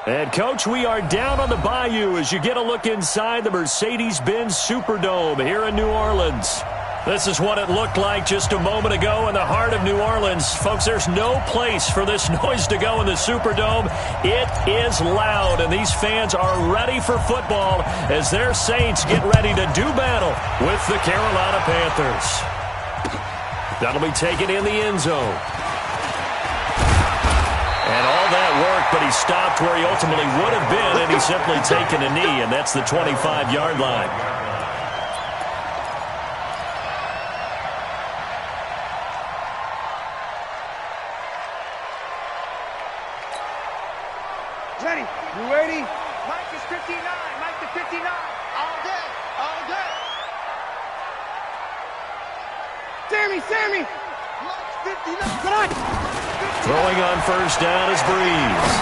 And, Coach, we are down on the Bayou as you get a look inside the Mercedes-Benz Superdome here in New Orleans. This is what it looked like just a moment ago in the heart of New Orleans. Folks, there's no place for this noise to go in the Superdome. It is loud, and these fans are ready for football as their Saints get ready to do battle with the Carolina Panthers. That'll be taken in the end zone. And all that work, but he stopped where he ultimately would have been, and he's simply taken a knee, and that's the 25-yard line. Ready. You ready? Mike is 59. Mike to 59. All day. All day. Sammy. Mike's 59. Come on. Throwing on first down is Breeze.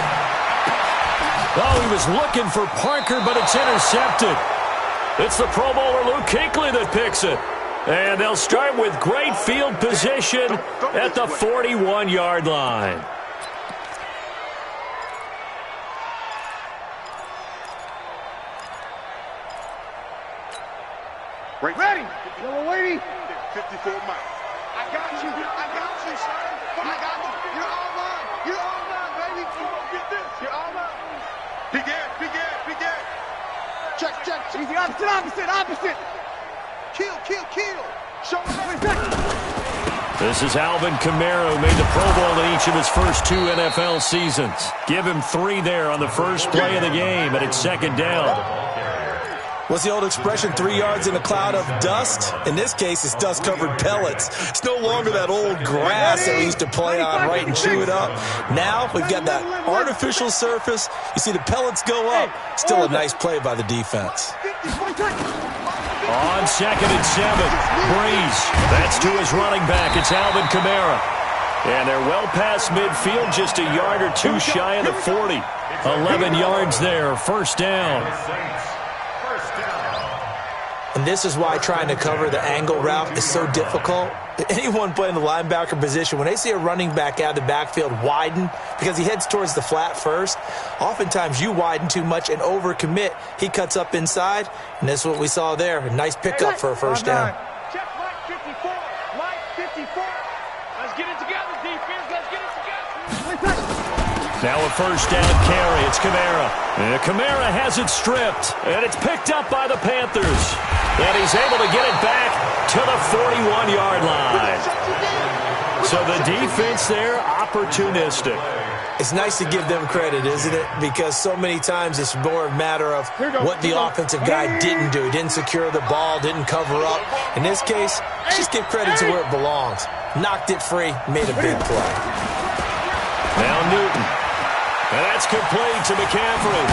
Oh, he was looking for Parker, but it's intercepted. It's the Pro Bowler Luke Kuechly that picks it. And they'll start with great field position at the 41-yard line. Ready. Number 80. 54 Mike. I got you, son. I got you. You're all mine, baby. Get this. You're all mine. Big ass. Check. Easy, opposite. Kill. Show me. This is Alvin Kamara, who made the Pro Bowl in each of his first 2 NFL seasons. Give him 3 there on the first play of the game, and it's second down. What's the old expression, 3 yards in a cloud of dust? In this case, it's dust-covered pellets. It's no longer that old grass that we used to play on, right, and chew it up. Now we've got that artificial surface. You see the pellets go up. Still a nice play by the defense. On 2nd and 7, Breeze. That's to his running back. It's Alvin Kamara. And they're well past midfield, just a yard or 2 shy of the 40. 11 yards there, first down. And this is why trying to cover the angle route is so difficult. Anyone playing the linebacker position, when they see a running back out of the backfield widen because he heads towards the flat first, oftentimes you widen too much and overcommit. He cuts up inside, and that's what we saw there. A nice pickup for a first down. Check Mike 54. Mike 54. Let's get it together, defense. Let's get it together. Now a first down carry. It's Kamara. And Kamara has it stripped. And it's picked up by the Panthers. And he's able to get it back to the 41-yard line. So the defense there, opportunistic. It's nice to give them credit, isn't it? Because so many times it's more a matter of what the offensive guy didn't do. He didn't secure the ball, didn't cover up. In this case, just give credit to where it belongs. Knocked it free, made a big play. Now Newton. And that's complete to McCaffrey.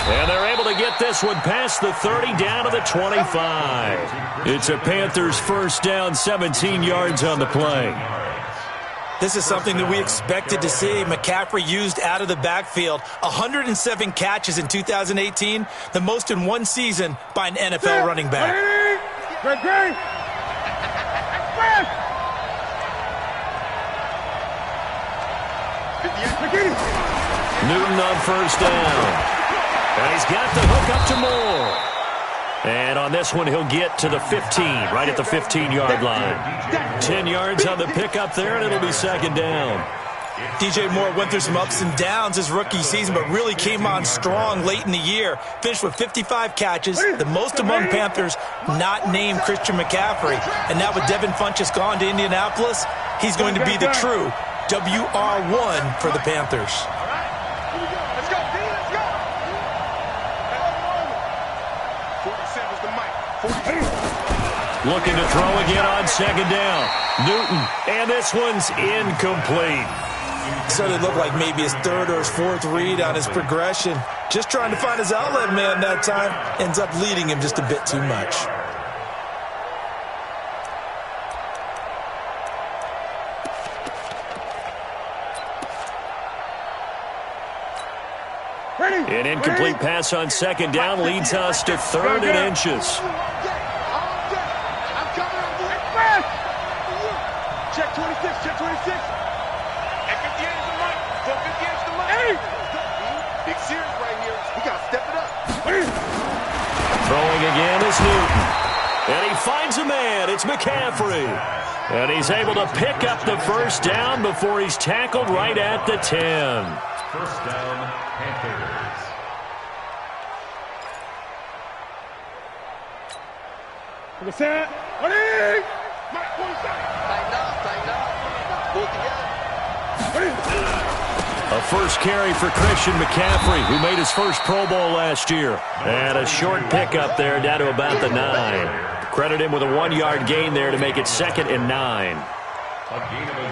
And they're able to get this one past the 30 down to the 25. It's a Panthers first down, 17 yards on the play. This is something that we expected to see. McCaffrey used out of the backfield. 107 catches in 2018, the most in one season by an NFL running back. Great. Newton on first down. And he's got the hook up to Moore. And on this one, he'll get to the 15, right at the 15-yard line. 10 yards on the pickup there, and it'll be second down. DJ Moore went through some ups and downs his rookie season, but really came on strong late in the year. Finished with 55 catches, the most among Panthers not named Christian McCaffrey. And now with Devin Funchess gone to Indianapolis, he's going to be the true WR1 for the Panthers. Let's go. 47's the Mike. Looking to throw again on second down. Newton, and this one's incomplete. So it looked like maybe his 3rd or his 4th read on his progression. Just trying to find his outlet man that time. Ends up leading him just a bit too much. An incomplete pass on second down leads us to 3rd and inches. Check 26. Check 26. At 58's the Mike. 58's the Mike. Throwing again is Newton. And he finds a man. It's McCaffrey. And he's able to pick up the first down before he's tackled right at the 10. First down, Panthers. Set. Ready. A first carry for Christian McCaffrey, who made his first Pro Bowl last year. And a short pickup there down to about the 9. Credit him with a 1-yard gain there to make it 2nd and 9.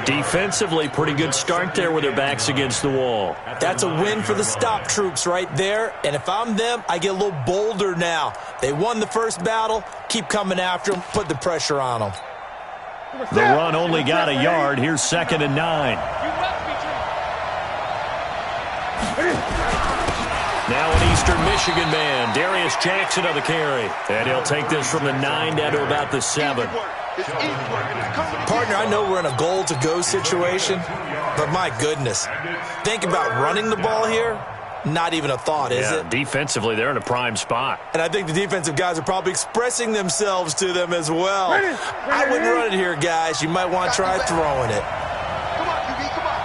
Defensively, pretty good start there with their backs against the wall. That's a win for the stop troops right there. And if I'm them, I get a little bolder now. They won the first battle. Keep coming after them. Put the pressure on them. The run only got a yard. Here's 2nd and 9. Now an Eastern Michigan man, Darius Jackson on the carry. And he'll take this from the 9 down to about the 7. Partner, I know we're in a goal-to-go situation, but my goodness. Think about running the ball here. Not even a thought, is it? Defensively, they're in a prime spot. And I think the defensive guys are probably expressing themselves to them as well. I wouldn't run it here, guys. You might want to try throwing it. Come on, QB, come on.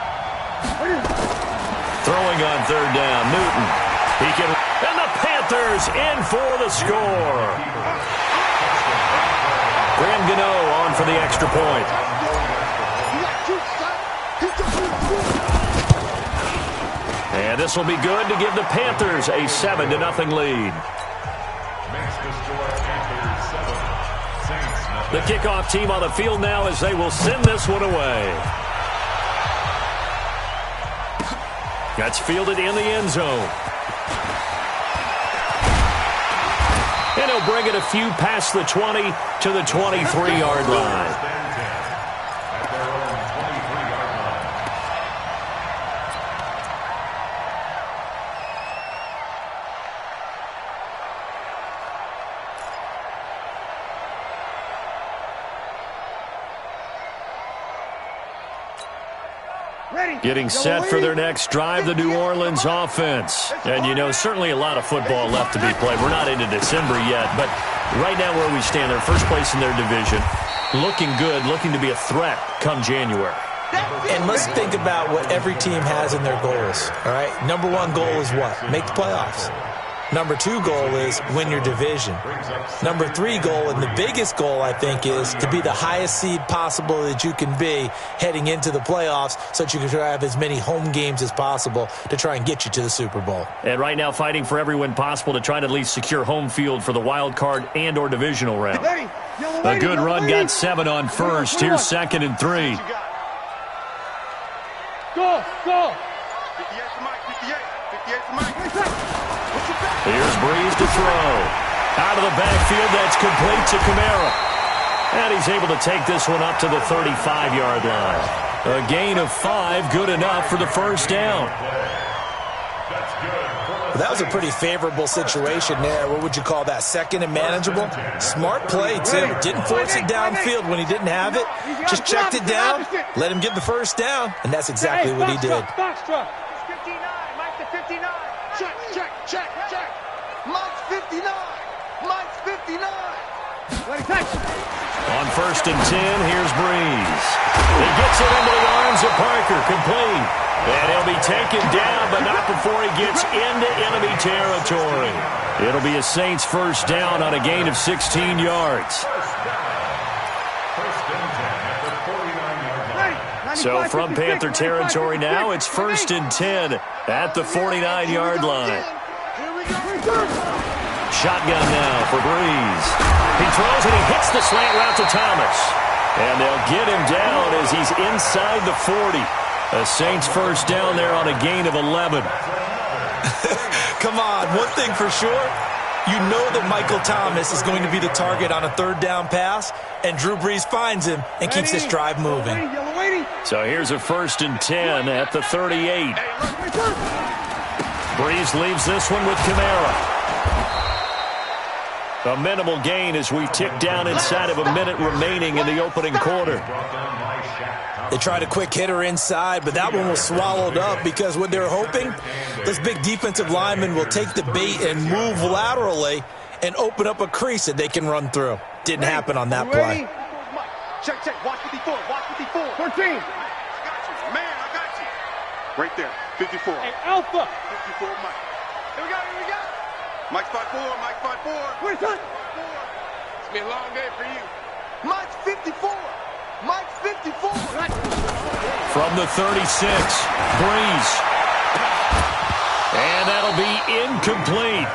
Throwing on 3rd down, Newton. And the Panthers in for the score. Graham Gano on for the extra point. And this will be good to give the Panthers a 7-0 lead. The kickoff team on the field now as they will send this one away. That's fielded in the end zone. And he'll bring it a few past the 20 to the 23-yard line. Getting set for their next drive, the New Orleans offense. And, you know, certainly a lot of football left to be played. We're not into December yet, but right now where we stand, they're first place in their division. Looking good, looking to be a threat come January. And let's think about what every team has in their goals, all right? Number 1 goal is what? Make the playoffs. Number 2 goal is win your division. Number 3 goal, and the biggest goal, I think, is to be the highest seed possible that you can be heading into the playoffs so that you can try to have as many home games as possible to try and get you to the Super Bowl. And right now fighting for every win possible to try to at least secure home field for the wild card and or divisional round. A good run got 7 on first. Here's 2nd and 3. Go, go. 58 for Mike, 58. 58 for Mike. Here's Breeze to throw. Out of the backfield, that's complete to Kamara. And he's able to take this one up to the 35-yard line. A gain of 5, good enough for the first down. Well, that was a pretty favorable situation there. What would you call that? 2nd and manageable? Smart play, too. Didn't force it downfield when he didn't have it. Just checked it down, let him get the first down, and that's exactly what he did. Box truck. 59, Mike to 59. Check, check, check, check. Mike's 59. Mike's 59. On 1st and 10, here's Breeze. He gets it into the arms of Parker, complete. And he'll be taken down, but not before he gets into enemy territory. It'll be a Saints first down on a gain of 16 yards. So from Panther territory now, it's 1st and 10 at the 49-yard line. Shotgun now for Breeze. He throws and he hits the slant route to Thomas. And they'll get him down as he's inside the 40. A Saints first down there on a gain of 11. Come on, one thing for sure. You know that Michael Thomas is going to be the target on a 3rd down pass, and Drew Brees finds him and keeps this drive moving. So here's a 1st and 10 at the 38. Brees leaves this one with Kamara. A minimal gain as we tick down inside of a minute remaining in the opening quarter. They tried a quick hitter inside, but that one was swallowed up because what they're hoping, this big defensive lineman will take the bait and move laterally and open up a crease that they can run through. Didn't happen on that play. Check, check. Watch 54. Watch 54. 13. I got you. Man, I got you. Right there. 54. Hey, Alpha. 54, Mike. Here we go. Here we go. Mike spot 4. Mike spot 4. Where's that? It's been a long day for you. Mike's 54. Mike's 54. From the 36, Breeze. And that'll be incomplete.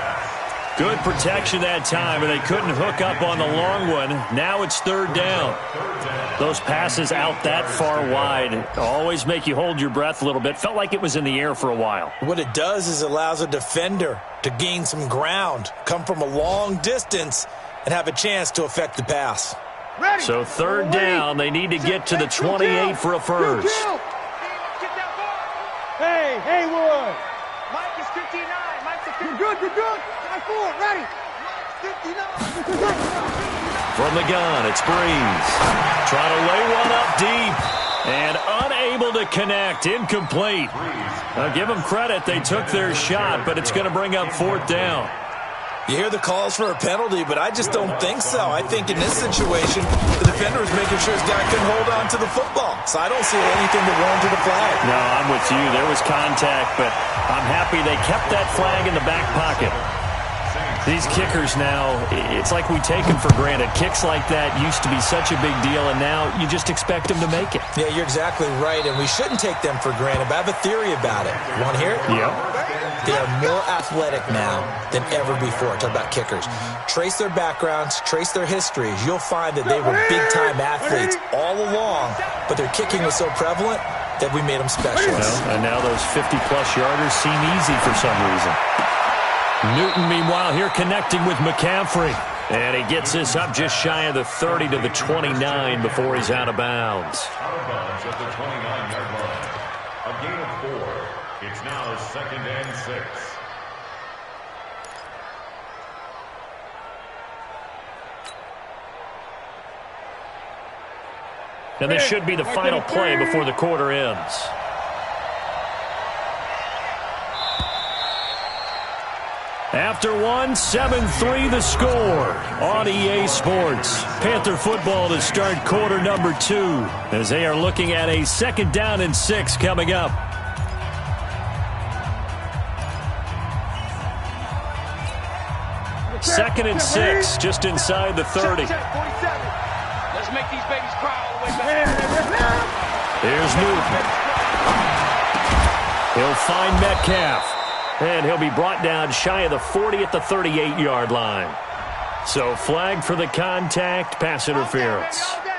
Good protection that time, and they couldn't hook up on the long one. Now it's third down. Those passes out that far wide always make you hold your breath a little bit. Felt like it was in the air for a while. What it does is allows a defender to gain some ground, come from a long distance, and have a chance to affect the pass. Ready. So third down, they need to get to the 28 for a first. Hey, Haywood. Mike is 59. Mike's 59. You're good. You're good. 5-4. Ready. Mike's 59. From the gun, it's Breeze. Trying to lay one up deep and unable to connect. Incomplete. I'll give them credit. They took their shot, but it's going to bring up fourth down. You hear the calls for a penalty, but I just don't think so. I think in this situation, the defender is making sure his guy couldn't hold on to the football. So I don't see anything that warranted a flag. No, I'm with you. There was contact, but I'm happy they kept that flag in the back pocket. These kickers now, it's like we take them for granted. Kicks like that used to be such a big deal, and now you just expect them to make it. Yeah, you're exactly right, and we shouldn't take them for granted, but I have a theory about it. You want to hear it? Yep. They are more athletic now than ever before. Talk about kickers. Trace their backgrounds, trace their histories. You'll find that they were big-time athletes all along, but their kicking was so prevalent that we made them specialists. And now those 50-plus yarders seem easy for some reason. Newton, meanwhile, here connecting with McCaffrey. And he gets this up just shy of the 30 to the 29 before he's out of bounds. Out of bounds at the 29-yard line. A gain of 4. It's now 2nd and 6. And this should be the final play before the quarter ends. After one, 7-3 the score on EA Sports. Panther football to start quarter number 2 as they are looking at a 2nd down and 6 coming up. Second and 6 just inside the 30. Let's make these babies cry all the way back. Here's Newton. He'll find Metcalf. And he'll be brought down shy of the 40 at the 38-yard line. So flag for the contact, pass interference.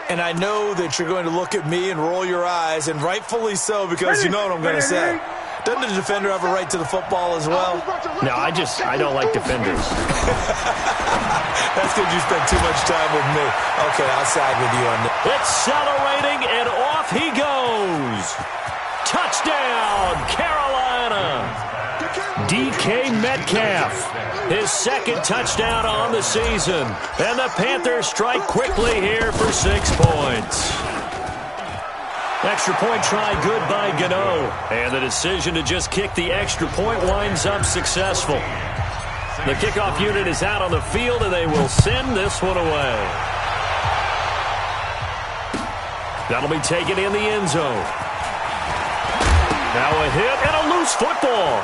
And I know that you're going to look at me and roll your eyes, and rightfully so, because you know what I'm going to say. Doesn't the defender have a right to the football as well? No, I don't like defenders. That's because you spent too much time with me. Okay, I'll side with you on that. Accelerating, and off he goes. Touchdown, Carolina. DK Metcalf, his 2nd touchdown on the season. And the Panthers strike quickly here for 6 points. Extra point try good by Gano. And the decision to just kick the extra point winds up successful. The kickoff unit is out on the field, and they will send this one away. That'll be taken in the end zone. Now a hit and a loose football.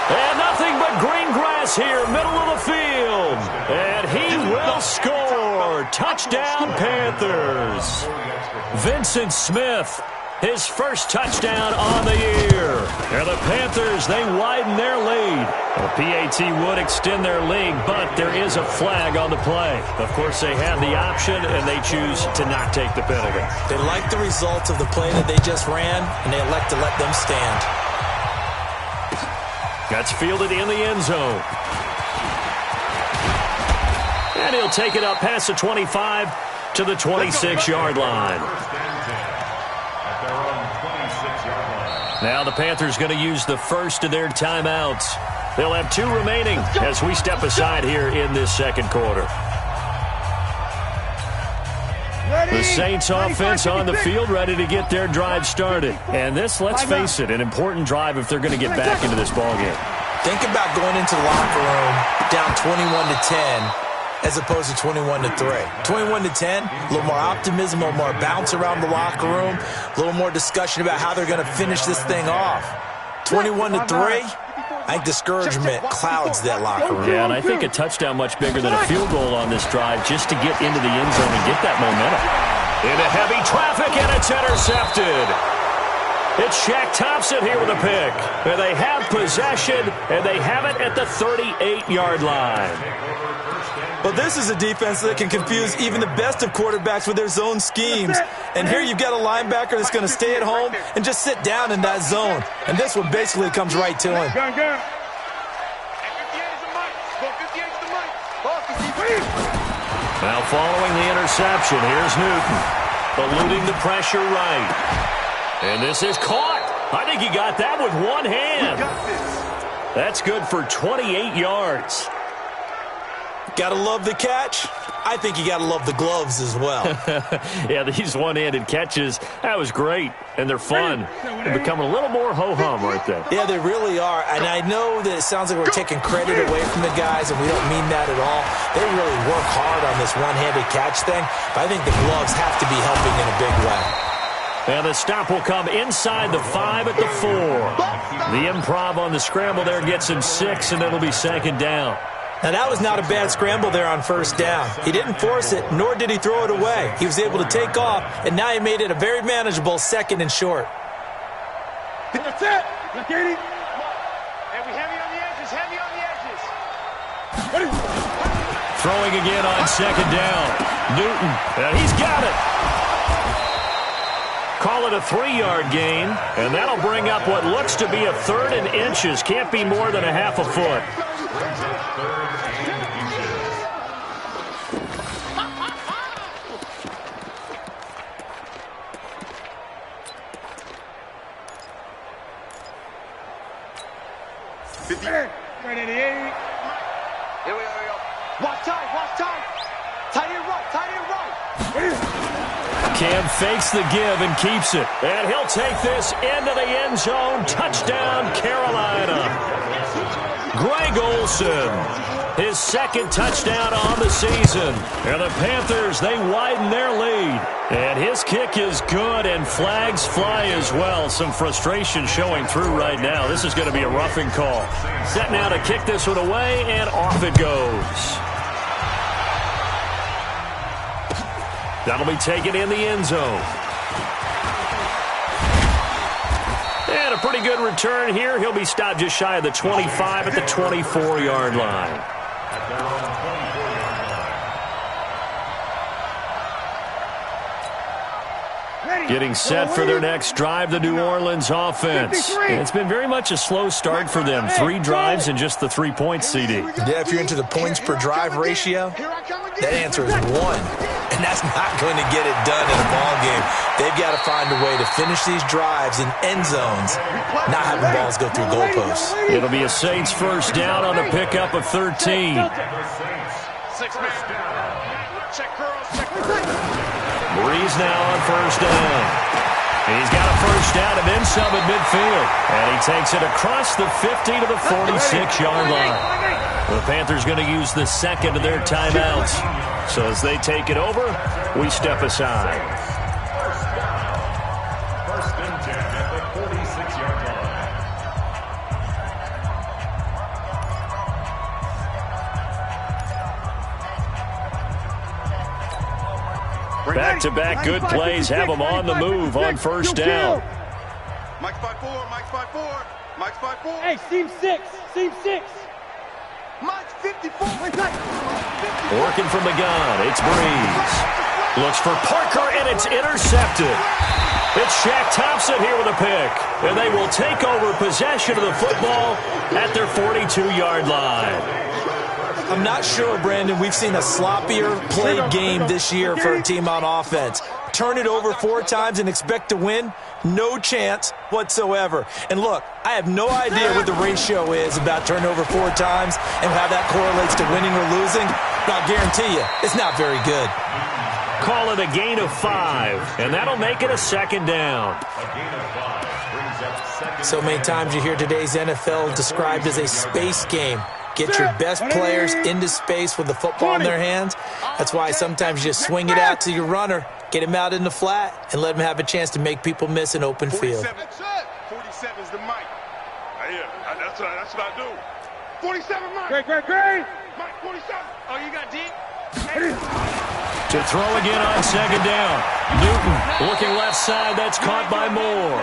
And nothing but green grass here, middle of the field. And he will score. Touchdown, Panthers. Vincent Smith, his first touchdown on the year. And the Panthers, they widen their lead. The PAT would extend their lead, but there is a flag on the play. Of course, they have the option, and they choose to not take the penalty. They like the results of the play that they just ran, and they elect to let them stand. That's fielded in the end zone. And he'll take it up past the 25 to the 26-yard line. Now the Panthers going to use the first of their timeouts. They'll have 2 remaining as we step aside here in this second quarter. The Saints offense on the field, ready to get their drive started. And this, let's face it, an important drive if they're going to get back into this ballgame. Think about going into the locker room down 21-10 as opposed to 21-3. 21-10, a little more optimism, a little more bounce around the locker room, a little more discussion about how they're going to finish this thing off. 21-3, I think discouragement clouds that locker room. Yeah, and I think a touchdown much bigger than a field goal on this drive just to get into the end zone and get that momentum. Into heavy traffic, and it's intercepted. It's Shaq Thompson here with a pick. And they have possession, and they have it at the 38-yard line. But this is a defense that can confuse even the best of quarterbacks with their zone schemes. And here you've got a linebacker that's going to stay at home and just sit down in that zone. And this one basically comes right to him. Now following the interception, here's Newton. Eluding the pressure right. And this is caught. I think he got that with one hand. That's good for 28 yards. Gotta love the catch. I think you gotta love the gloves as well. Yeah, these one-handed catches, that was great. And they're fun. They're becoming a little more ho-hum right there. Yeah, they really are. And I know that it sounds like we're taking credit away from the guys, and we don't mean that at all. They really work hard on this one-handed catch thing. But I think the gloves have to be helping in a big way. And the stop will come inside the 5 at the 4. The improv on the scramble there gets him 6, and it'll be second down. Now, that was not a bad scramble there on first down. He didn't force it, nor did he throw it away. He was able to take off, and now he made it a very manageable 2nd and short. That's it. Look at him. And we heavy on the edges, heavy on the edges. Throwing again on second down. Newton, and he's got it. Call it a 3-yard gain, and that'll bring up what looks to be a 3rd and inches. Can't be more than a half a foot. Here we go. Watch tight. Tight end right. Cam fakes the give and keeps it. And he'll take this into the end zone. Touchdown, Carolina. Greg Olsen, his 2nd touchdown on the season. And the Panthers, they widen their lead. And his kick is good, and flags fly as well. Some frustration showing through right now. This is going to be a roughing call. Set now to kick this one away, and off it goes. That'll be taken in the end zone. And a pretty good return here. He'll be stopped just shy of the 25 at the 24-yard line. Getting set for their next drive, the New Orleans offense. And it's been very much a slow start for them. 3 drives and just the 3 points, CD. Yeah, if you're into the points per drive ratio, that answer is 1. And that's not going to get it done in a ball game. They've got to find a way to finish these drives in end zones, not having balls go through goalposts. It'll be a Saints first down on the pickup of 13. Breeze now on first down. He's got a first down and then some at midfield. And he takes it across the 50 to the 46-yard line. The Panthers going to use the 2nd of their timeouts. So as they take it over, we step aside. First and 10 at the 46-yard line. Back-to-back good plays have them on the move on first down. Mike's 5-4. Mike's 5-4. Hey, seam 6. Mike's 54. Working from the gun, it's Breeze. Looks for Parker, and it's intercepted. It's Shaq Thompson here with a pick. And they will take over possession of the football at their 42-yard line. I'm not sure, Brandon, we've seen a sloppier played game this year for a team on offense. Turn it over 4 times and expect to win? No chance whatsoever. And look, I have no idea what the ratio is about turning over 4 times and how that correlates to winning or losing, but I'll guarantee you, it's not very good. Call it a gain of 5, and that'll make it a second down. A gain of 5. So many times you hear today's NFL described as a space game. Get your best players into space with the football in their hands. That's why sometimes you just swing it out to your runner, get him out in the flat, and let him have a chance to make people miss an open field. 47 is the mic. Yeah, that's what I do. 47, Mike. Great. Mike, 47. Oh, you got deep? To throw again on second down. Newton looking left side. That's caught by Moore.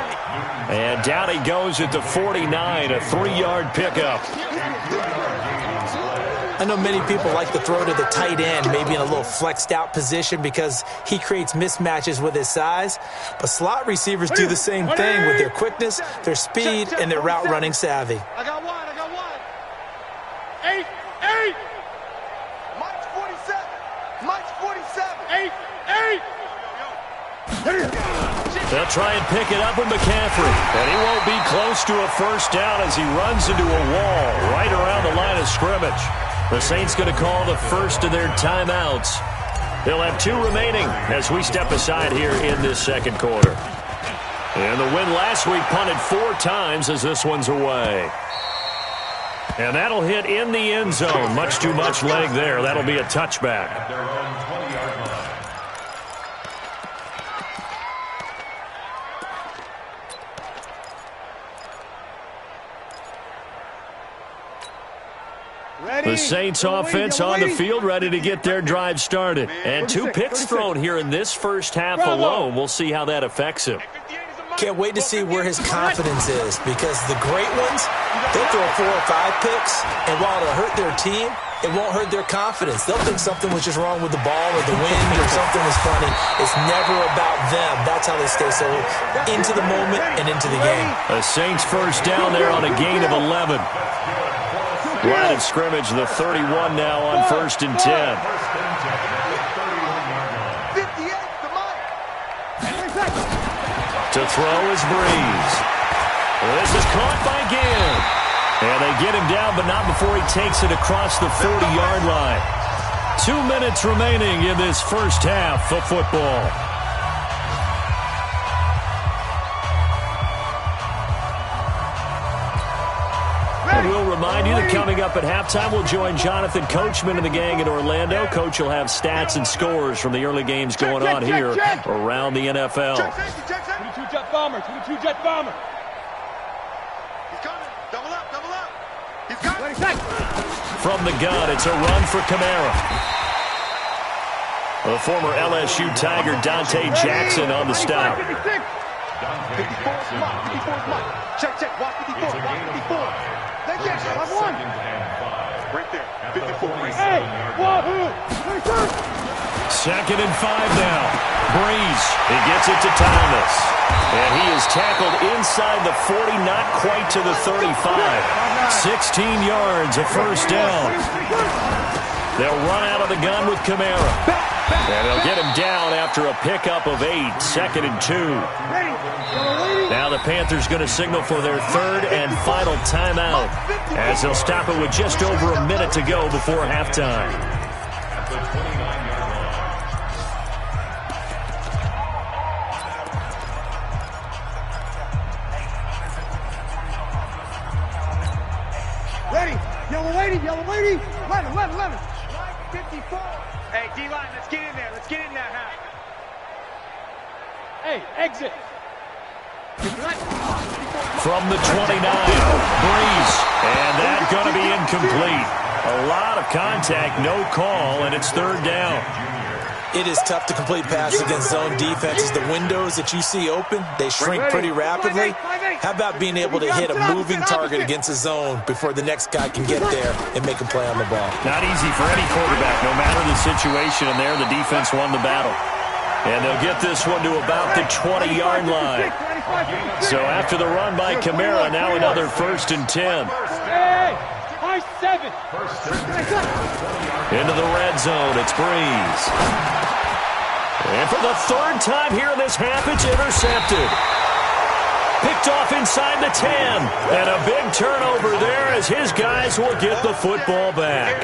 And down he goes at the 49, a 3-yard pickup. I know many people like to throw to the tight end, maybe in a little flexed out position because he creates mismatches with his size. But slot receivers do the same thing with their quickness, their speed, and their route running savvy. I got one. 8. Mike's 47. Mike's 47. 8. They'll try and pick it up with McCaffrey. And he won't be close to a first down as he runs into a wall right around the line of scrimmage. The Saints going to call the first of their timeouts. They'll have 2 remaining as we step aside here in this second quarter. And the win last week punted 4 times as this one's away. And that'll hit in the end zone. Much too much leg there. That'll be a touchback. Their own 20-yard line. The Saints offense on the field ready to get their drive started. And 2 picks thrown here in this first half alone. We'll see how that affects him. Can't wait to see where his confidence is because the great ones, they'll throw 4 or 5 picks, and while it'll hurt their team, it won't hurt their confidence. They'll think something was just wrong with the ball or the wind or something was funny. It's never about them. That's how they stay so into the moment and into the game. The Saints first down there on a gain of 11. Line of scrimmage, the 31 now on 1st and 10. 58 to Mike. To throw is Breeze. This is caught by Gibb. And they get him down, but not before he takes it across the 40-yard line. 2 minutes remaining in this first half of football. And we'll remind you that coming up at halftime, we'll join Jonathan Coachman and the gang in Orlando. Coach will have stats and scores from the early games going on here around the NFL. 22 jet bomber. He's coming. Double up. He's coming. From the gun, it's a run for Kamara. The former LSU Tiger Dante Jackson on the stop. 54 is Mike. Check. Watch 54. They get it. I've won. Right there. 54. Hey, wahoo! 2nd and 5 now. Breeze. He gets it to Thomas. And he is tackled inside the 40, not quite to the 35. 16 yards, a first down. They'll run out of the gun with Kamara. And they'll get him down after a pickup of 8, 2nd and 2. Now the Panthers going to signal for their 3rd and final timeout as they'll stop it with just over a minute to go before halftime. At the 29-yard line. Ready. Yellow lady. 11. 54. Hey, D-line, let's get in there. Huh? Hey, exit. From the 29, Breeze. And that's going to be incomplete. A lot of contact, no call, and it's 3rd down. It is tough to complete passes against zone defenses. The windows that you see open, they shrink pretty rapidly. How about being able to hit a moving target against a zone before the next guy can get there and make a play on the ball? Not easy for any quarterback, no matter the situation, and there the defense won the battle. And they'll get this one to about the 20-yard line. So after the run by Kamara, now another 1st and 10. Hey, high 7. Into the red zone, it's Breeze. And for the 3rd time here in this half, it's intercepted. Picked off inside the 10. And a big turnover there as his guys will get the football back.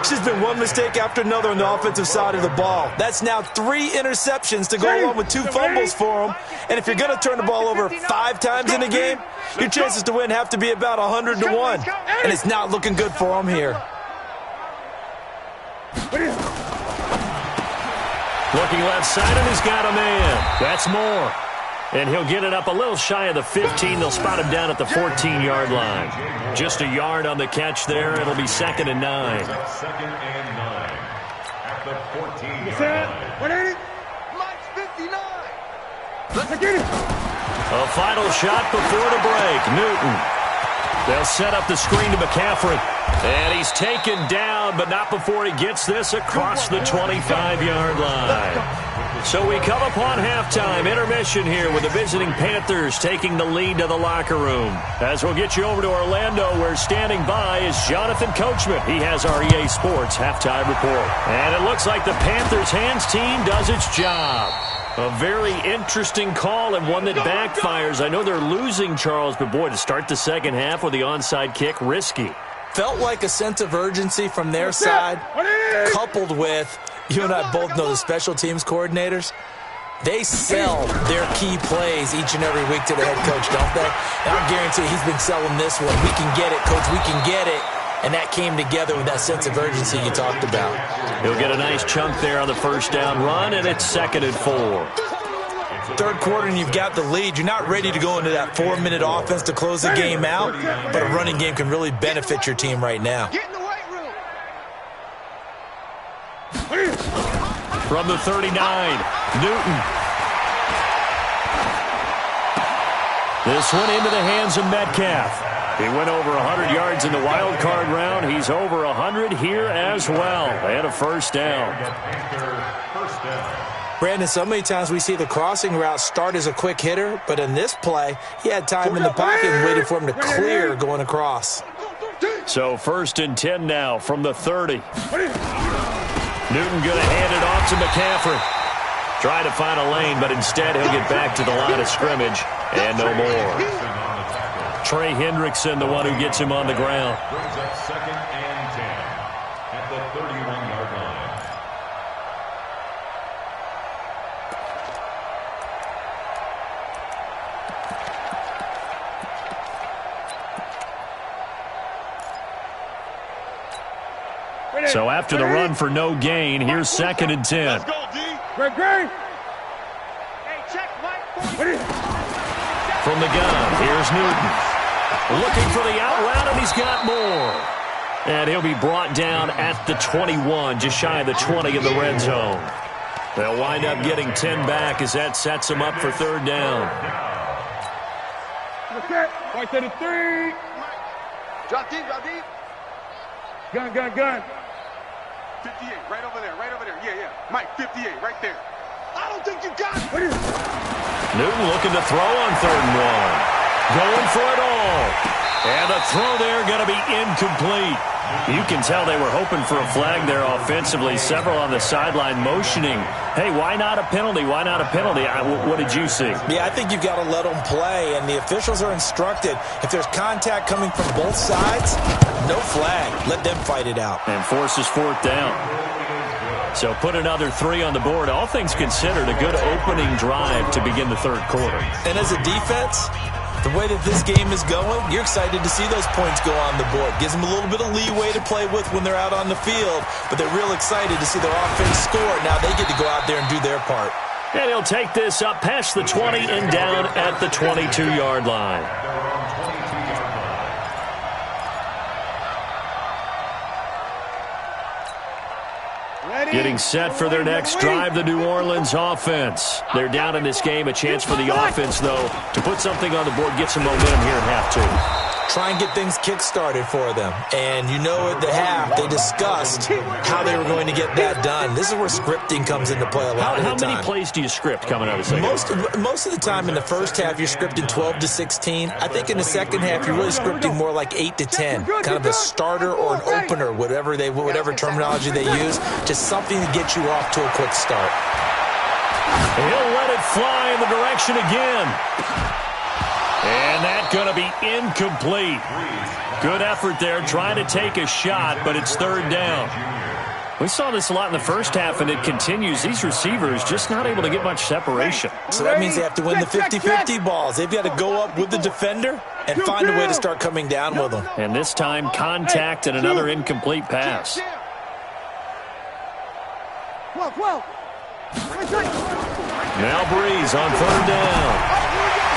It's just been one mistake after another on the offensive side of the ball. That's now 3 interceptions to go along with 2 fumbles for him. And if you're going to turn the ball over 5 times in a game, your chances to win have to be about 100 to 1. And it's not looking good for him here. Looking left side, and he's got a man. That's Moore. And he'll get it up a little shy of the 15. They'll spot him down at the 14-yard line. Just a yard on the catch there. It'll be 2nd and 9. 2nd and 9 at the 14-yard line. Mike's 59. A final shot before the break. Newton. They'll set up the screen to McCaffrey. And he's taken down, but not before he gets this across the 25-yard line. So we come upon halftime, intermission here with the visiting Panthers taking the lead to the locker room. As we'll get you over to Orlando, where standing by is Jonathan Coachman. He has our EA Sports halftime report. And it looks like the Panthers hands team does its job. A very interesting call and one that backfires. I know they're losing, Charles, but boy, to start the second half with the onside kick, risky. Felt like a sense of urgency from their side, coupled with, you and I both know the special teams coordinators, they sell their key plays each and every week to the head coach, don't they? And I guarantee he's been selling this one. We can get it, coach, we can get it. And that came together with that sense of urgency you talked about. He'll get a nice chunk there on the first down run, and it's 2nd and 4. Third quarter, and you've got the lead. You're not ready to go into that 4-minute offense to close the game out, but a running game can really benefit your team right now. Get in the weight room. From the 39, Newton. This one into the hands of Metcalf. He went over 100 yards in the wild card round. He's over 100 here as well. And a first down. Brandon, so many times we see the crossing route start as a quick hitter, but in this play, he had time in the pocket and waited for him to clear going across. So 1st and 10 now from the 30. Newton going to hand it off to McCaffrey. Try to find a lane, but instead he'll get back to the line of scrimmage and no more. Trey Hendrickson, the one who gets him on the ground. Brings up 2nd and 10 at the 31-yard line. So after the run for no gain, here's 2nd and 10. Let's go, D. Hey, check, Mike. From the gun, here's Newton. Looking for the out route, and he's got more. And he'll be brought down at the 21, just shy of the 20 in the red zone. They'll wind up getting 10 back as that sets them up for 3rd down. Right to the 3. Drop deep, drop deep. Gun. 58, right over there. Yeah. Mike, 58, right there. I don't think you got it. Newton looking to throw on 3rd and 1. Going for it all. And the throw there going to be incomplete. You can tell they were hoping for a flag there offensively. Several on the sideline motioning. Hey, why not a penalty? Why not a penalty? What did you see? Yeah, I think you've got to let them play, and the officials are instructed. If there's contact coming from both sides, no flag. Let them fight it out. And forces 4th down. So put another 3 on the board. All things considered, a good opening drive to begin the 3rd quarter. And as a defense, the way that this game is going, you're excited to see those points go on the board. Gives them a little bit of leeway to play with when they're out on the field, but they're real excited to see their offense score. Now they get to go out there and do their part. And he'll take this up past the 20 and down at the 22-yard line. Getting set for their next drive, the New Orleans offense. They're down in this game. A chance for the offense, though, to put something on the board, get some momentum here in half 2. Try and get things kick-started for them. And you know at the half, they discussed how they were going to get that done. This is where scripting comes into play a lot of the time. How many plays do you script coming out of the second half? Most of the time in the first half, you're scripting 12 to 16. I think in the second half, you're really scripting more like 8 to 10. Kind of a starter or an opener, whatever terminology they use. Just something to get you off to a quick start. He'll let it fly in the direction again. And that's going to be incomplete. Good effort there, trying to take a shot, but it's third down. We saw this a lot in the first half, and it continues. These receivers just not able to get much separation. So that means they have to win the 50-50 balls. They've got to go up with the defender and find a way to start coming down with them. And this time, contact and another incomplete pass. Now Breeze on third down.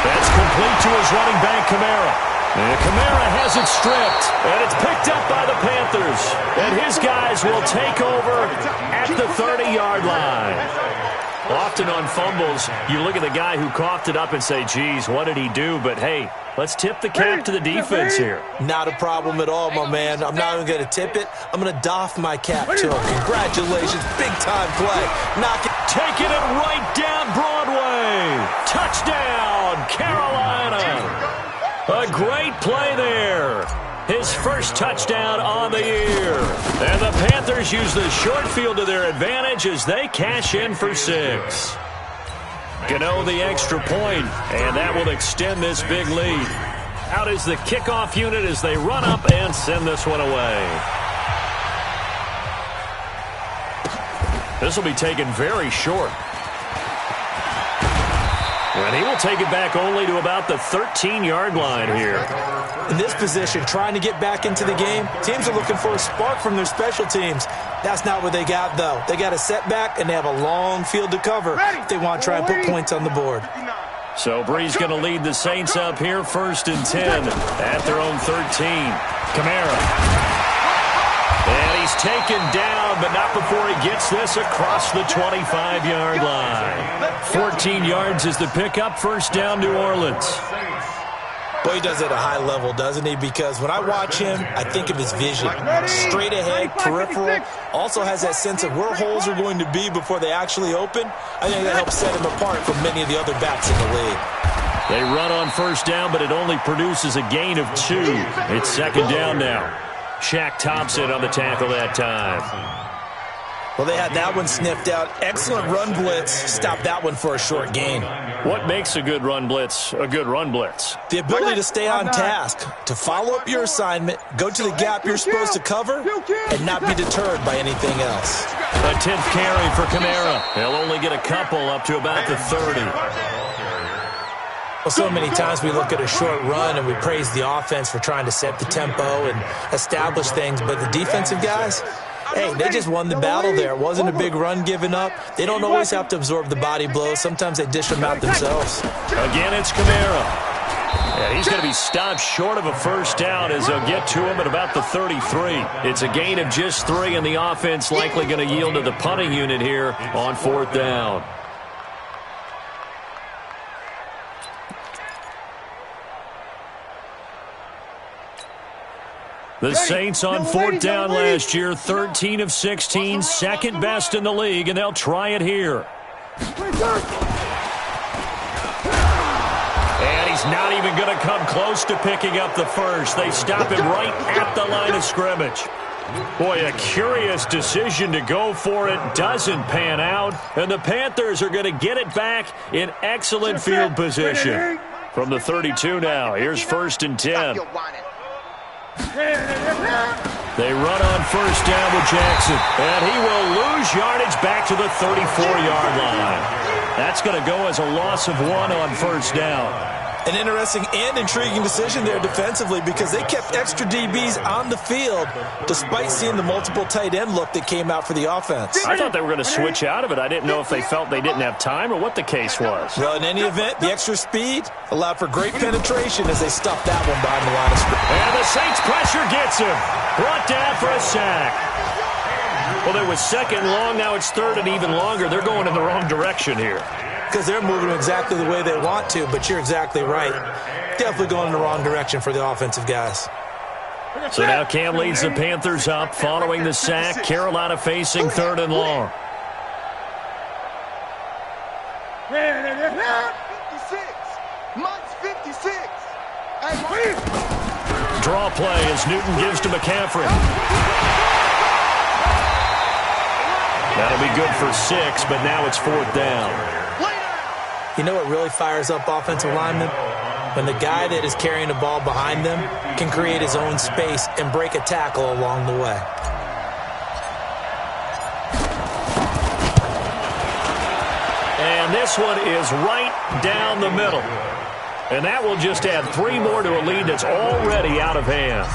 That's complete to his running back, Kamara. And Kamara has it stripped, and it's picked up by the Panthers. And his guys will take over at the 30-yard line. Often on fumbles, you look at the guy who coughed it up and say, geez, what did he do? But, hey, let's tip the cap to the defense here. Not a problem at all, my man. I'm not even going to tip it. I'm going to doff my cap to him. Congratulations. Big-time play. Taking it right down Broadway. Touchdown, Carolina. A great play there. His first touchdown on the year. And the Panthers use the short field to their advantage as they cash in for 6. Gano the extra point, and that will extend this big lead. Out is the kickoff unit as they run up and send this one away. This will be taken very short. And he will take it back only to about the 13-yard line here. In this position, trying to get back into the game, teams are looking for a spark from their special teams. That's not what they got, though. They got a setback, and they have a long field to cover if they want to try and put points on the board. So Breeze going to lead the Saints up here, 1st and 10 at their own 13. Kamara. And he's taken down, but not before he gets this across the 25-yard line. 14 yards is the pickup. First down, New Orleans. Boy, he does it at a high level, doesn't he? Because when I watch him, I think of his vision. Straight ahead, peripheral. Also has that sense of where holes are going to be before they actually open. I think that helps set him apart from many of the other backs in the league. They run on first down, but it only produces a gain of 2. It's second down now. Shaq Thompson on the tackle that time. Well, they had that one sniffed out. Excellent run blitz. Stopped that one for a short gain. What makes a good run blitz a good run blitz? The ability to stay on task, to follow up your assignment, go to the gap you're supposed to cover, and not be deterred by anything else. A 10th carry for Kamara. He'll only get a couple up to about the 30. Well, so many times we look at a short run and we praise the offense for trying to set the tempo and establish things, but the defensive guys, hey, they just won the battle there. It wasn't a big run given up. They don't always have to absorb the body blows. Sometimes they dish them out themselves. Again, it's Kamara. Yeah, he's going to be stopped short of a first down as they'll get to him at about the 33. It's a gain of just 3, and the offense likely going to yield to the punting unit here on 4th down. The Saints on 4th down last year, 13 of 16, second best in the league, and they'll try it here. And he's not even going to come close to picking up the first. They stop him right at the line of scrimmage. Boy, a curious decision to go for it. Doesn't pan out, and the Panthers are going to get it back in excellent field position. From the 32 now, here's 1st and 10. They run on first down with Jackson, and he will lose yardage back to the 34-yard line. That's going to go as a loss of 1 on first down. An interesting and intriguing decision there defensively because they kept extra DBs on the field despite seeing the multiple tight end look that came out for the offense. I thought they were going to switch out of it. I didn't know if they felt they didn't have time or what the case was. Well, in any event, the extra speed allowed for great penetration as they stuffed that one behind the line of scrimmage. And the Saints pressure gets him. Brought down for a sack. Well, there was 2nd long. Now it's 3rd and even longer. They're going in the wrong direction here. Because they're moving exactly the way they want to, but you're exactly right. Definitely going in the wrong direction for the offensive guys. So now Cam leads the Panthers up following the sack. Carolina facing 3rd and long. 56. Mike's 56. Draw play as Newton gives to McCaffrey. That'll be good for 6, but now it's 4th down. You know what really fires up offensive linemen? when the guy that is carrying the ball behind them can create his own space and break a tackle along the way. And this one is right down the middle. And that will just add 3 more to a lead that's already out of hand.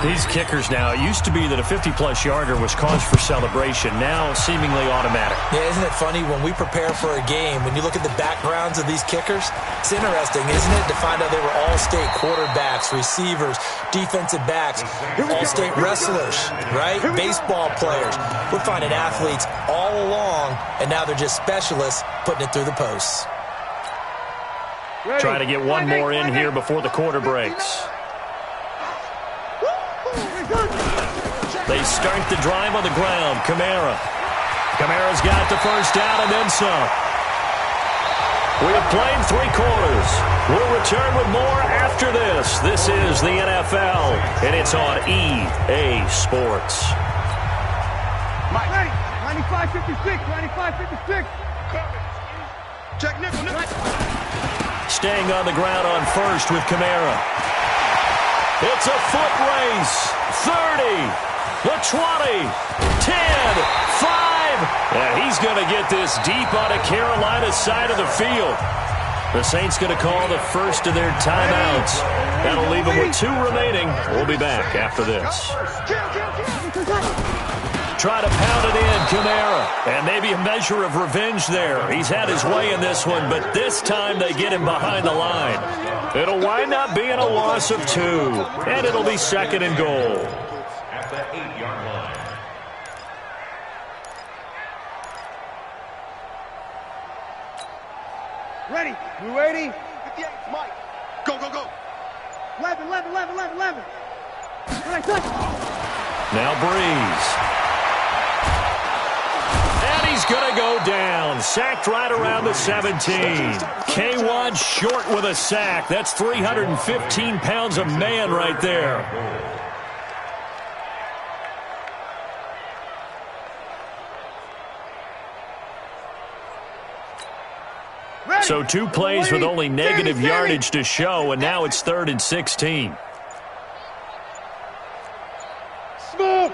These kickers now, it used to be that a 50-plus yarder was cause for celebration. Now seemingly automatic. Yeah, isn't it funny when we prepare for a game, when you look at the backgrounds of these kickers, it's interesting, isn't it, to find out they were all-state quarterbacks, receivers, defensive backs, all-state wrestlers, right? Baseball players. We're finding athletes all along, and now they're just specialists putting it through the posts. Try to get one more in here before the quarter breaks. They start the drive on the ground. Kamara's got the first down and then some. We have played 3 quarters. We'll return with more after this. This is the NFL, and it's on EA Sports. Mike, 95-56, 95-56. Check nickel. Staying on the ground on first with Kamara. It's a foot race. 30, the 20, 10, 5. Yeah, he's going to get this deep on a Carolina side of the field. The Saints going to call the first of their timeouts. That'll leave them with 2 remaining. We'll be back after this. Try to pound it in, Kamara. And maybe a measure of revenge there. He's had his way in this one, but this time they get him behind the line. It'll wind up being a loss of 2, and it'll be 2nd and goal. At the 8-yard line. Ready. You ready? 58, Mike. Go. 11. Now Breeze. And he's going to go down. Sacked right around the 17. K1 short with a sack. That's 315 pounds of man right there. So 2 plays with only negative yardage to show, and now it's 3rd and 16. Smooth.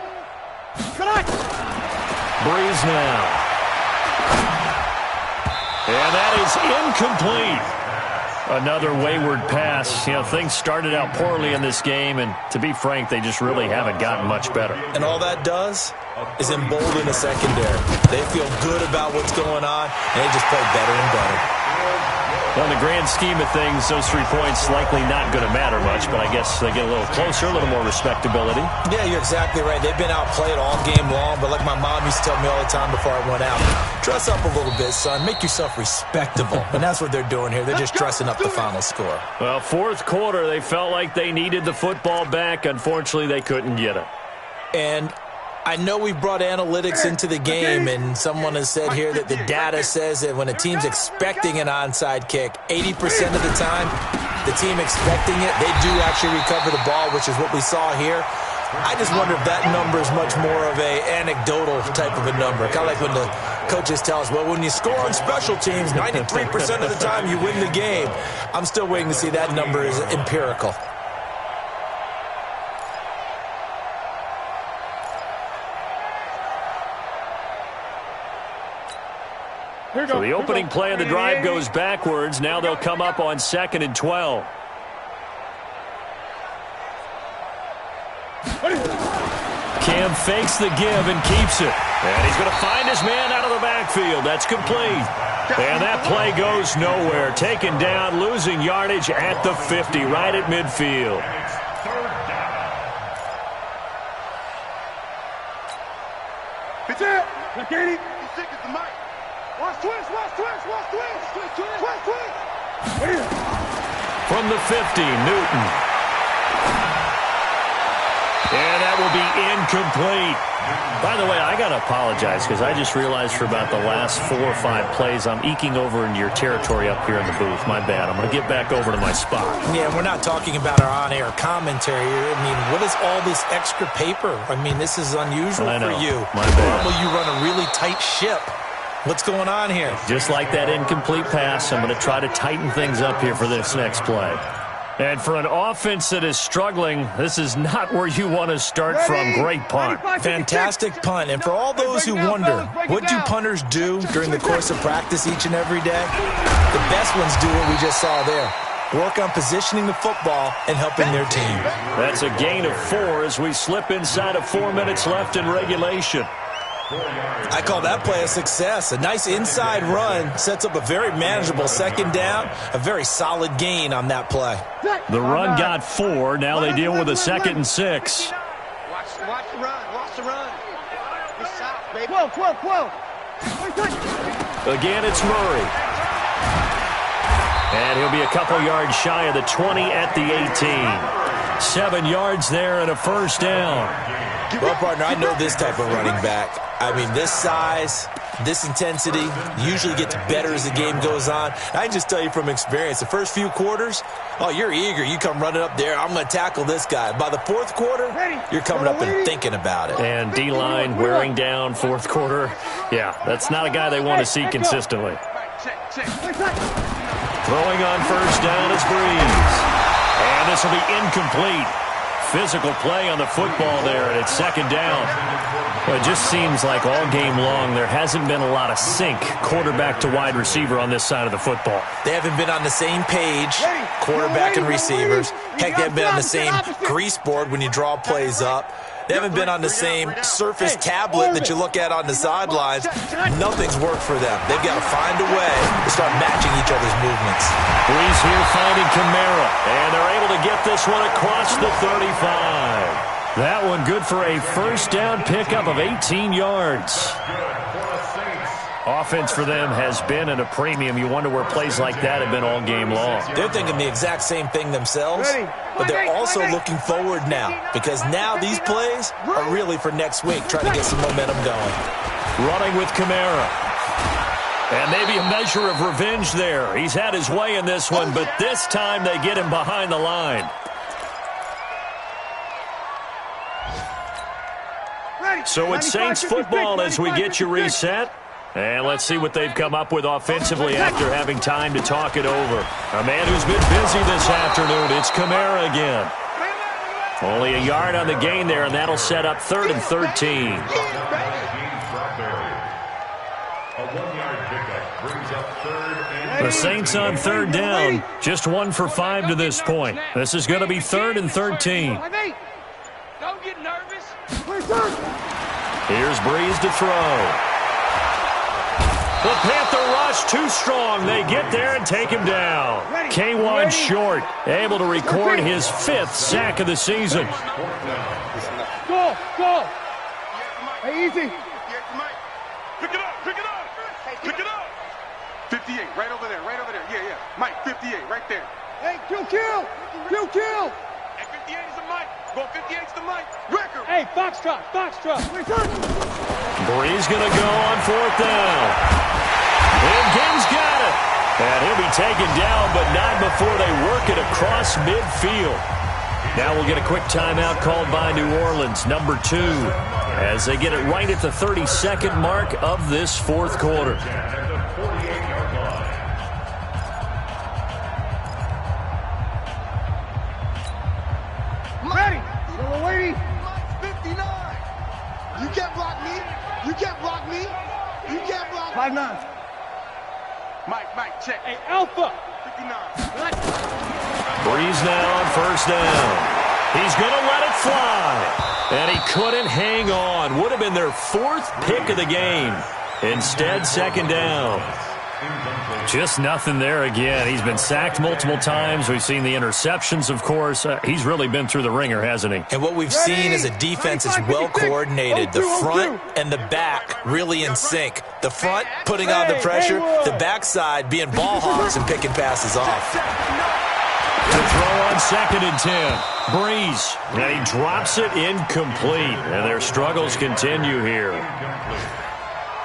Breeze now. And that is incomplete. Another wayward pass. You know, things started out poorly in this game, and to be frank, they just really haven't gotten much better. And all that does is embolden the secondary. They feel good about what's going on, and they just play better and better. Well, in the grand scheme of things, those 3 points likely not going to matter much, but I guess they get a little closer, a little more respectability. Yeah, you're exactly right. They've been outplayed all game long, but like my mom used to tell me all the time before I went out, dress up a little bit, son. Make yourself respectable. And that's what they're doing here. They're just dressing up the final score. Well, 4th quarter, they felt like they needed the football back. Unfortunately, they couldn't get it. And I know we brought analytics into the game, and someone has said here that the data says that when a team's expecting an onside kick, 80% of the time, the team expecting it, they do actually recover the ball, which is what we saw here. I just wonder if that number is much more of a anecdotal type of a number. Kind of like when the coaches tell us, well, when you score on special teams, 93% of the time you win the game. I'm still waiting to see that number is empirical. So the opening play of the drive goes backwards. Now they'll come up on 2nd and 12. Cam fakes the give and keeps it. And he's going to find his man out of the backfield. That's complete. And that play goes nowhere. Taken down, losing yardage at the 50, right at midfield. It's it. He's sick as the mic. Watch twist. From the 50, Newton. And that will be incomplete. By the way, I got to apologize because I just realized for about the last 4 or 5 plays, I'm eking over into your territory up here in the booth. My bad. I'm going to get back over to my spot. Yeah, we're not talking about our on-air commentary here. I mean, what is all this extra paper? I mean, this is unusual for you. My bad. Normally you run a really tight ship. What's going on here? Just like that incomplete pass, I'm going to try to tighten things up here for this next play. And for an offense that is struggling, this is not where you want to start from. Great punt. Fantastic punt. And for all those who wonder, what do punters do during the course of practice each and every day? The best ones do what we just saw there. Work on positioning the football and helping their team. That's a gain of 4 as we slip inside of 4 minutes left in regulation. I call that play a success. A nice inside run sets up a very manageable second down, a very solid gain on that play. The run got 4. Now they deal with a 2nd and 6. Watch the run. Watch the run. You're south, baby. Again, it's Murray. And he'll be a couple yards shy of the 20 at the 18. 7 yards there and a first down. Well, partner, I know this type of running back. I mean, this size, this intensity usually gets better as the game goes on. I can just tell you from experience, the first few quarters, oh, you're eager. You come running up there, I'm going to tackle this guy. By the fourth quarter, you're coming up and thinking about it. And D-line wearing down fourth quarter. Yeah, that's not a guy they want to see consistently. Throwing on first down is Breeze. And this will be incomplete. Physical play on the football there, and it's second down. Well, it just seems like all game long there hasn't been a lot of sync quarterback to wide receiver on this side of the football. They haven't been on the same page, quarterback and receivers. Heck, they haven't been on the same grease board when you draw plays up. They haven't been on the same Surface tablet that you look at on the sidelines. Nothing's worked for them. They've got to find a way to start matching each other's movements. Breeze here finding Kamara, and they're able to get this one across the 35. That one good for a first down pickup of 18 yards. Offense for them has been at a premium. You wonder where plays like that have been all game long. They're thinking the exact same thing themselves, but they're also looking forward now because now these plays are really for next week, trying to get some momentum going. Running with Kamara. And maybe a measure of revenge there. He's had his way in this one, but this time they get him behind the line. So it's Saints football as we get you reset. And let's see what they've come up with offensively after having time to talk it over. A man who's been busy this afternoon, it's Kamara again. Only a yard on the gain there, and that'll set up 3rd and 13. The Saints on 3rd down, just 1 for 5 to this point. This is going to be 3rd and 13. Don't get nervous. Here's Breeze to throw. The Panther rush too strong. They get there and take him down. K1 short, able to record his 5th sack of the season. Go. Hey, easy. Pick it up. 58, right over there. Yeah. Mike, 58, right there. Hey, kill. And 58 is the Mike. Go 58 is the Mike. Record. Hey, Foxtrot. Breeze going to go on 4th down. And Gibbs got it. And he'll be taken down, but not before they work it across midfield. Now we'll get a quick timeout called by New Orleans, number 2, as they get it right at the 32nd mark of this 4th quarter. Ready. We're waiting. 59. You can't block me. 5'9". Mike, check. Hey, Alpha. 59. Breeze now on 1st down. He's going to let it fly. And he couldn't hang on. Would have been their 4th pick of the game. Instead, 2nd down. Just nothing there again. He's been sacked multiple times. We've seen the interceptions, of course. He's really been through the ringer, hasn't he? And what we've seen is a defense that's well coordinated. The front and the back really in sync. The front putting on the pressure, the backside being ball hawks and picking passes off. To throw on 2nd and 10. Breeze. And he drops it incomplete. And their struggles continue here.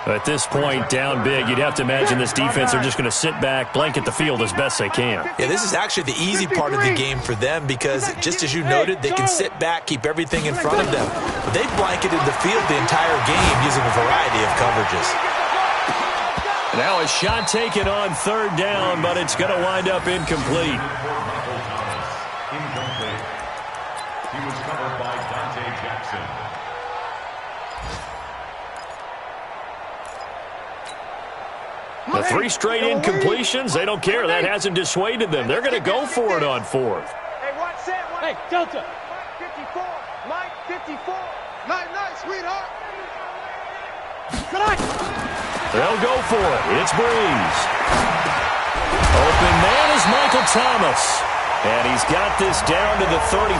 At this point, down big, you'd have to imagine this defense are just going to sit back, blanket the field as best they can. Yeah, this is actually the easy part of the game for them because, just as you noted, they can sit back, keep everything in front of them. But they've blanketed the field the entire game using a variety of coverages. Now a shot taken on third down, but it's going to wind up incomplete. Incomplete. He was covered by Dante Jackson. The 3 straight incompletions, they don't care. That hasn't dissuaded them. They're going to go for it on 4th. Hey, watch that. Hey, Delta. Mike 54. Mike 54. Night, sweetheart. Good night. They'll go for it. It's Breeze. Open man is Michael Thomas. And he's got this down to the 35.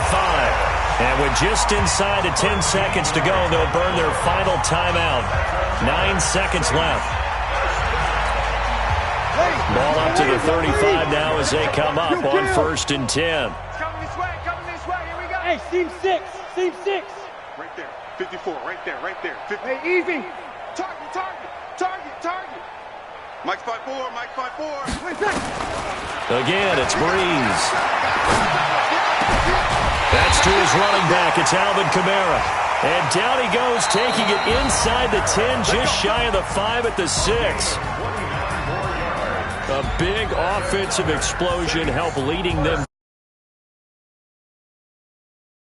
And with just inside of 10 seconds to go, they'll burn their final timeout. 9 seconds left. Ball up to the 35 now as they come up on 1st and 10. Coming this way, here we go. Hey, seam 6. Right there. 54, right there. 50. Hey, easy. Target. Mike's 5'4", Mike's 5'4". Again, it's Breeze. That's to his running back. It's Alvin Kamara. And down he goes, taking it inside the 10, just shy of the 5 at the 6. A big offensive explosion helped leading them